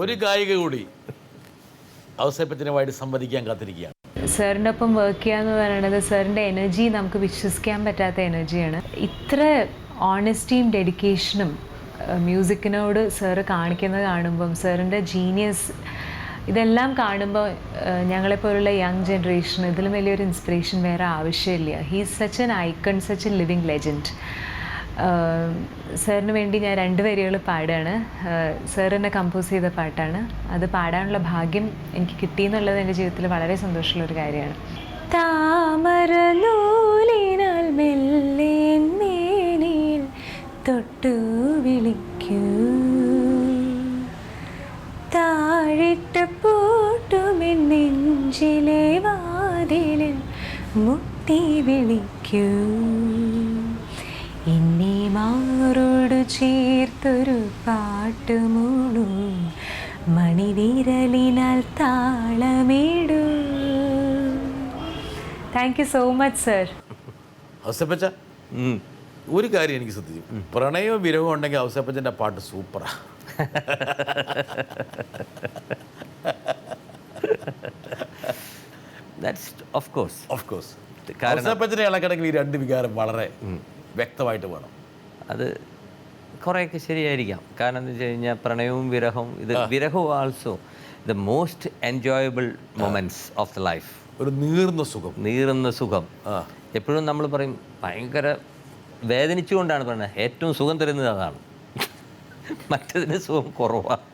ഒരു ഗായിക കൂടി ഔസേപ്പച്ചനുമായിട്ട് സംവദിക്കാൻ കാത്തിരിക്കുകയാണ്. സാറിൻ്റെ ഒപ്പം വർക്ക് ചെയ്യുക എന്ന് പറയുന്നത് സാറിൻ്റെ എനർജി നമുക്ക് വിശ്വസിക്കാൻ പറ്റാത്ത എനർജിയാണ്. ഇത്ര ഓണസ്റ്റിയും ഡെഡിക്കേഷനും മ്യൂസിക്കിനോട് സാറ് കാണിക്കുന്നത് കാണുമ്പം സാറിൻ്റെ ജീനിയസ് ഇതെല്ലാം കാണുമ്പോൾ ഞങ്ങളെപ്പോലുള്ള യങ് ജനറേഷൻ ഇതിലും വലിയൊരു ഇൻസ്പിറേഷൻ വേറെ ആവശ്യമില്ല. He's such an icon, such an living legend. സാറിന് വേണ്ടി ഞാൻ 2 വരികൾ പാടുകയാണ്. സാർ എന്നെ കമ്പോസ് ചെയ്ത പാട്ടാണ്. അത് പാടാനുള്ള ഭാഗ്യം എനിക്ക് കിട്ടിയെന്നുള്ളത് എൻ്റെ ജീവിതത്തിൽ വളരെ സന്തോഷമുള്ളൊരു കാര്യമാണ്. താമര നൂലിനാൽ മെല്ലെ മേനിൽ തൊട്ടു വിളിക്കൂ, താഴിട്ട് പൂട്ടുമെൻ നെഞ്ചിലെ വാതിലിൽ മുട്ടി വിളിക്കൂ, എന്നെ മാറോട് ചേർത്തൊരു പാട്ടുമൂളും മണിവിരലിനാൽ താളമിടൂ. Thank you so much sir. ഔസേപ്പച്ച, ഒരു കാര്യം എനിക്ക് ശ്രദ്ധിച്ചു, പ്രണയവും വിരഹവും ഉണ്ടെങ്കിൽ ഔസേപ്പച്ചൻ്റെ പാട്ട് സൂപ്പറാ. ഔസേപ്പച്ചനെ ഇളക്കിടക്കിൽ ഈ 2 വികാരം വളരെ വ്യക്തമായിട്ട് വേണം. അത് കുറേയൊക്കെ ശരിയായിരിക്കാം. കാരണം എന്ന് വെച്ച് കഴിഞ്ഞാൽ പ്രണയവും വിരഹവും, ഇത് വിരഹവും also the most enjoyable moments of the life. ഒരു നീറുന്ന സുഖം. എപ്പോഴും നമ്മൾ പറയും ഭയങ്കര വേദനിച്ചുകൊണ്ടാണ് പറയുന്നത്, ഏറ്റവും സുഖം തരുന്നത് അതാണ്. മറ്റതിന് സുഖം കുറവാണ്.